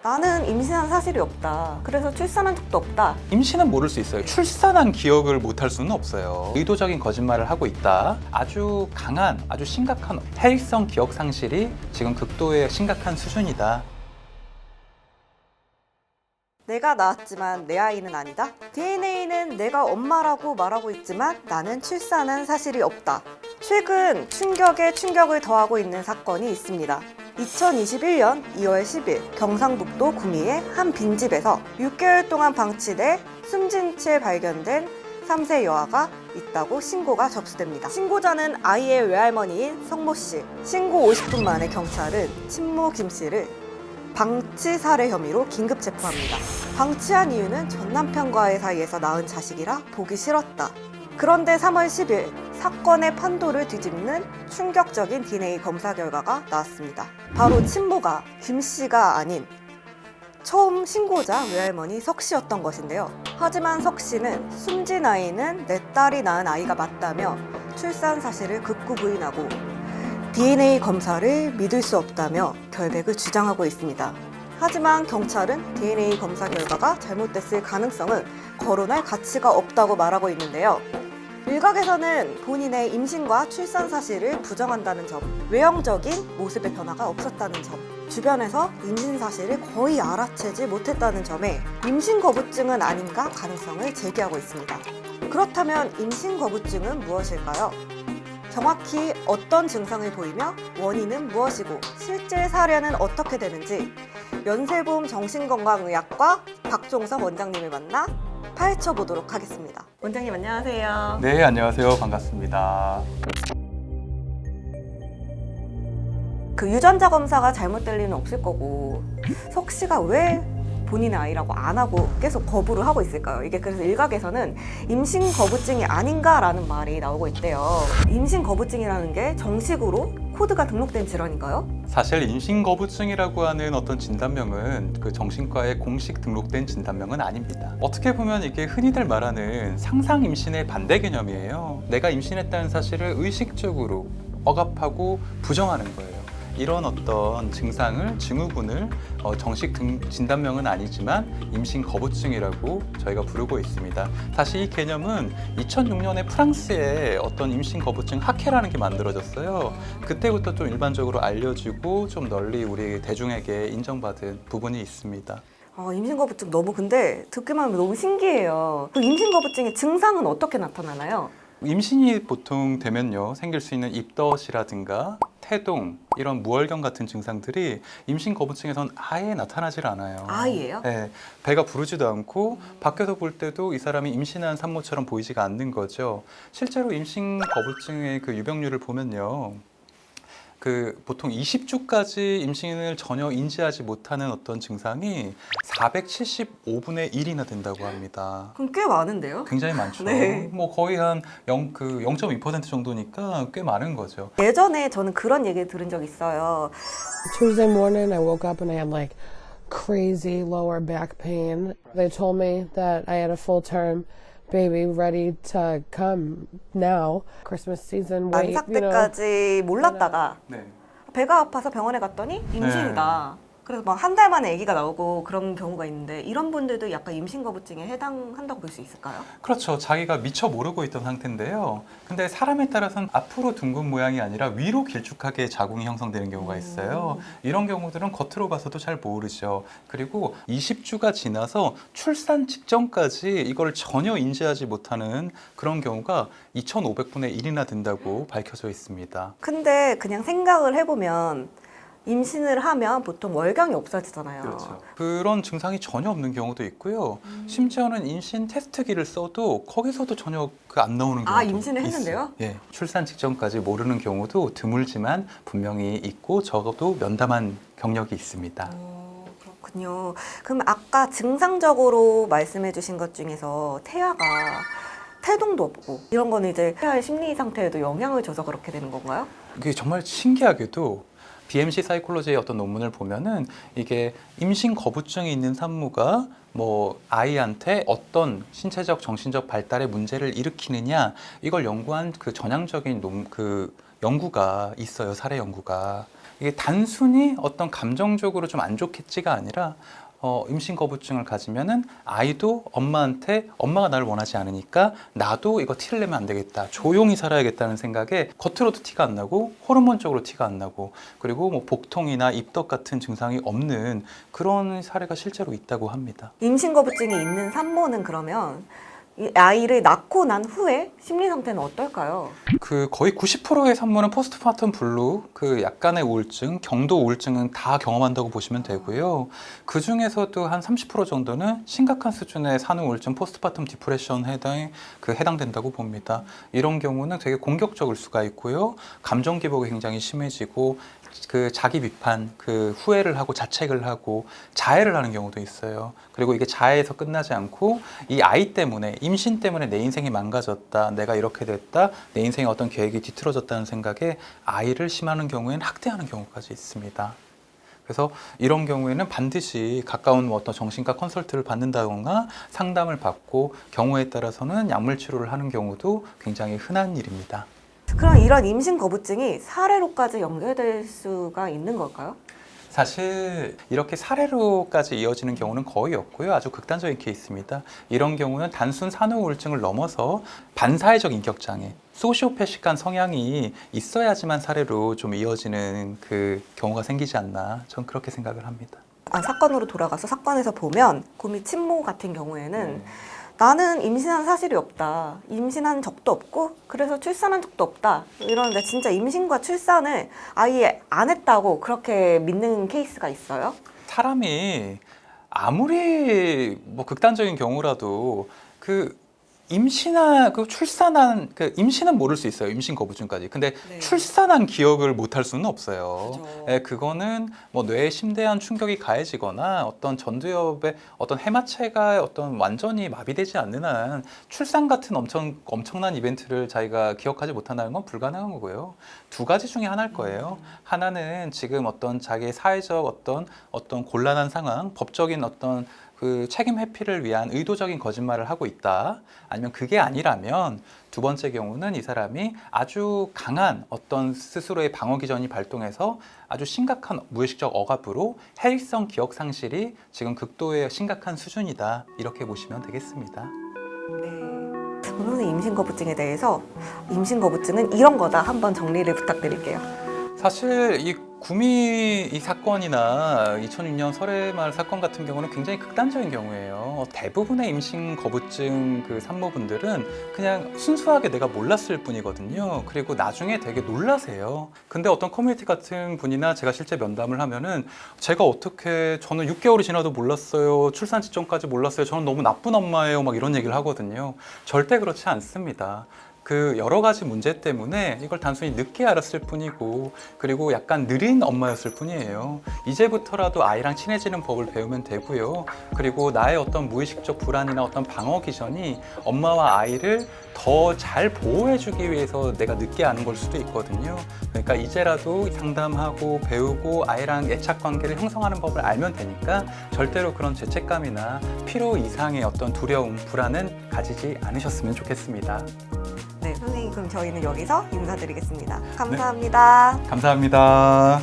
나는 임신한 사실이 없다. 그래서 출산한 적도 없다. 임신은 모를 수 있어요. 출산한 기억을 못할 수는 없어요. 의도적인 거짓말을 하고 있다. 아주 강한, 아주 심각한 해일성 기억 상실이 지금 극도의 심각한 수준이다. 내가 낳았지만 내 아이는 아니다. DNA는 내가 엄마라고 말하고 있지만 나는 출산한 사실이 없다. 최근 충격에 충격을 더하고 있는 사건이 있습니다. 2021년 2월 10일 경상북도 구미의 한 빈집에서 6개월 동안 방치돼 숨진 채 발견된 3세 여아가 있다고 신고가 접수됩니다. 신고자는 아이의 외할머니인 성모 씨. 신고 50분 만에 경찰은 친모 김 씨를 방치 살해 혐의로 긴급 체포합니다. 방치한 이유는 전 남편과의 사이에서 낳은 자식이라 보기 싫었다. 그런데 3월 10일 사건의 판도를 뒤집는 충격적인 DNA 검사 결과가 나왔습니다. 바로 친모가 김 씨가 아닌 처음 신고자 외할머니 석 씨였던 것인데요. 하지만 석 씨는 숨진 아이는 내 딸이 낳은 아이가 맞다며 출산 사실을 극구 부인하고 DNA 검사를 믿을 수 없다며 결백을 주장하고 있습니다. 하지만 경찰은 DNA 검사 결과가 잘못됐을 가능성은 거론할 가치가 없다고 말하고 있는데요. 일각에서는 본인의 임신과 출산 사실을 부정한다는 점, 외형적인 모습의 변화가 없었다는 점, 주변에서 임신 사실을 거의 알아채지 못했다는 점에 임신 거부증은 아닌가 가능성을 제기하고 있습니다. 그렇다면 임신 거부증은 무엇일까요? 정확히 어떤 증상을 보이며 원인은 무엇이고 실제 사례는 어떻게 되는지 연세보험 정신건강의학과 박종석 원장님을 만나 파헤쳐 보도록 하겠습니다. 원장님 안녕하세요. 네, 안녕하세요. 반갑습니다. 그 유전자 검사가 잘못될 리는 없을 거고 석 씨가 왜 본인의 아이라고 안 하고 계속 거부를 하고 있을까요? 이게 그래서 일각에서는 임신 거부증이 아닌가라는 말이 나오고 있대요. 임신 거부증이라는 게 정식으로 코드가 등록된 질환인가요? 사실 임신거부증이라고 하는 어떤 진단명은 그 정신과에 공식 등록된 진단명은 아닙니다. 어떻게 보면 이게 흔히들 말하는 상상 임신의 반대 개념이에요. 내가 임신했다는 사실을 의식적으로 억압하고 부정하는 거예요. 이런 어떤 증상을, 증후군을 정식 진단명은 아니지만 임신거부증이라고 저희가 부르고 있습니다. 사실 이 개념은 2006년에 프랑스에 어떤 임신거부증 학회라는 게 만들어졌어요. 그때부터 좀 일반적으로 알려지고 좀 널리 우리 대중에게 인정받은 부분이 있습니다. 임신거부증 너무 근데 듣기만 하면 너무 신기해요. 그 임신거부증의 증상은 어떻게 나타나나요? 임신이 보통 되면요, 생길 수 있는 입덧이라든가 태동, 이런 무월경 같은 증상들이 임신 거부증에선 아예 나타나질 않아요. 아이예요? 네, 배가 부르지도 않고 밖에서 볼 때도 이 사람이 임신한 산모처럼 보이지가 않는 거죠. 실제로 임신 거부증의 그 유병률을 보면요, 그 보통 20주까지 임신을 전혀 인지하지 못하는 어떤 증상이 475분의 1이나 된다고 합니다. 그럼 꽤 많은데요? 굉장히 많죠. 네. 뭐 거의 한 0.2% 정도니까 꽤 많은 거죠. 예전에 저는 그런 얘기 들은 적 있어요. Tuesday morning, I woke up and I had like crazy lower back pain. They told me that I had a full-term baby ready to come now. Christmas season, wait, 만삭 때까지 몰랐다가 네. 배가 아파서 병원에 갔더니 임신이다. 그래서 막 한 달 만에 아기가 나오고 그런 경우가 있는데 이런 분들도 약간 임신 거부증에 해당한다고 볼 수 있을까요? 그렇죠. 자기가 미처 모르고 있던 상태인데요. 근데 사람에 따라서는 앞으로 둥근 모양이 아니라 위로 길쭉하게 자궁이 형성되는 경우가 있어요. 이런 경우들은 겉으로 봐서도 잘 모르죠. 그리고 20주가 지나서 출산 직전까지 이걸 전혀 인지하지 못하는 그런 경우가 2,500분의 1이나 된다고 밝혀져 있습니다. 근데 그냥 생각을 해보면 임신을 하면 보통 월경이 없어지잖아요. 그렇죠. 그런 증상이 전혀 없는 경우도 있고요. 심지어는 임신 테스트기를 써도 거기서도 전혀 안 나오는 경우도 임신을 했는데요? 있어요. 예, 출산 직전까지 모르는 경우도 드물지만 분명히 있고 적어도 면담한 경력이 있습니다. 그렇군요. 그럼 아까 증상적으로 말씀해 주신 것 중에서 태아가 태동도 없고 이런 거는 이제 태아의 심리 상태에도 영향을 줘서 그렇게 되는 건가요? 이게 정말 신기하게도 BMC 사이콜로지의 어떤 논문을 보면은 이게 임신 거부증이 있는 산모가 뭐 아이한테 어떤 신체적 정신적 발달에 문제를 일으키느냐 이걸 연구한 그 전향적인 그 연구가 있어요. 사례 연구가. 이게 단순히 어떤 감정적으로 좀 안 좋겠지가 아니라 임신 거부증을 가지면은 아이도 엄마한테 엄마가 나를 원하지 않으니까 나도 이거 티를 내면 안 되겠다, 조용히 살아야겠다는 생각에 겉으로도 티가 안 나고 호르몬적으로 티가 안 나고 그리고 뭐 복통이나 입덧 같은 증상이 없는 그런 사례가 실제로 있다고 합니다. 임신 거부증이 있는 산모는 그러면 이 아이를 낳고 난 후에 심리 상태는 어떨까요? 그 거의 90%의 산모는 포스트파텀 블루, 그 약간의 우울증, 경도 우울증은 다 경험한다고 보시면 되고요. 그 중에서도 한 30% 정도는 심각한 수준의 산후 우울증, 포스트파텀 디프레션 해당된다고 봅니다. 이런 경우는 되게 공격적일 수가 있고요. 감정 기복이 굉장히 심해지고 그 자기 비판, 그 후회를 하고 자책을 하고 자해를 하는 경우도 있어요. 그리고 이게 자해에서 끝나지 않고 이 아이 때문에, 임신 때문에 내 인생이 망가졌다, 내가 이렇게 됐다, 내 인생의 어떤 계획이 뒤틀어졌다는 생각에 아이를 심하는 경우에는 학대하는 경우까지 있습니다. 그래서 이런 경우에는 반드시 가까운 어떤 정신과 컨설트를 받는다거나 상담을 받고 경우에 따라서는 약물 치료를 하는 경우도 굉장히 흔한 일입니다. 그럼 이런 임신 거부증이 사례로까지 연결될 수가 있는 걸까요? 사실 이렇게 사례로까지 이어지는 경우는 거의 없고요. 아주 극단적인 케이스입니다. 이런 경우는 단순 산후 우울증을 넘어서 반사회적 인격장애, 소시오패식한 성향이 있어야지만 사례로 좀 이어지는 그 경우가 생기지 않나, 전 그렇게 생각을 합니다. 사건으로 돌아가서 사건에서 보면 구미 친모 같은 경우에는 나는 임신한 사실이 없다, 임신한 적도 없고 그래서 출산한 적도 없다 이러는데 진짜 임신과 출산을 아예 안 했다고 그렇게 믿는 케이스가 있어요? 사람이 아무리 뭐 극단적인 경우라도 그 출산한 그 임신은 모를 수 있어요. 임신 거부증까지. 근데 네. 출산한 기억을 못 할 수는 없어요. 그죠. 예, 그거는 뭐 뇌에 심대한 충격이 가해지거나 어떤 전두엽의 어떤 해마체가 어떤 완전히 마비되지 않는 한 출산 같은 엄청난 이벤트를 자기가 기억하지 못한다는 건 불가능한 거고요. 두 가지 중에 하나일 거예요. 하나는 지금 어떤 자기의 사회적 어떤 곤란한 상황, 법적인 어떤 그 책임 회피를 위한 의도적인 거짓말을 하고 있다. 아니면 그게 아니라면 두 번째 경우는 이 사람이 아주 강한 어떤 스스로의 방어 기전이 발동해서 아주 심각한 무의식적 억압으로 해일성 기억 상실이 지금 극도의 심각한 수준이다. 이렇게 보시면 되겠습니다. 네. 오늘은 임신 거부증에 대해서 임신 거부증은 이런 거다 한번 정리를 부탁드릴게요. 사실 이 구미 이 사건이나 2006년 설해마을 사건 같은 경우는 굉장히 극단적인 경우예요. 대부분의 임신 거부증 그 산모분들은 그냥 순수하게 내가 몰랐을 뿐이거든요. 그리고 나중에 되게 놀라세요. 근데 어떤 커뮤니티 같은 분이나 제가 실제 면담을 하면은 제가 어떻게, 저는 6개월이 지나도 몰랐어요. 출산 직전까지 몰랐어요. 저는 너무 나쁜 엄마예요. 막 이런 얘기를 하거든요. 절대 그렇지 않습니다. 그 여러 가지 문제 때문에 이걸 단순히 늦게 알았을 뿐이고, 그리고 약간 느린 엄마였을 뿐이에요. 이제부터라도 아이랑 친해지는 법을 배우면 되고요. 그리고 나의 어떤 무의식적 불안이나 어떤 방어 기전이 엄마와 아이를 더 잘 보호해주기 위해서 내가 늦게 아는 걸 수도 있거든요. 그러니까 이제라도 상담하고 배우고 아이랑 애착 관계를 형성하는 법을 알면 되니까 절대로 그런 죄책감이나 필요 이상의 어떤 두려움, 불안은 가지지 않으셨으면 좋겠습니다. 네, 선생님 그럼 저희는 여기서 인사드리겠습니다. 감사합니다. 감사합니다.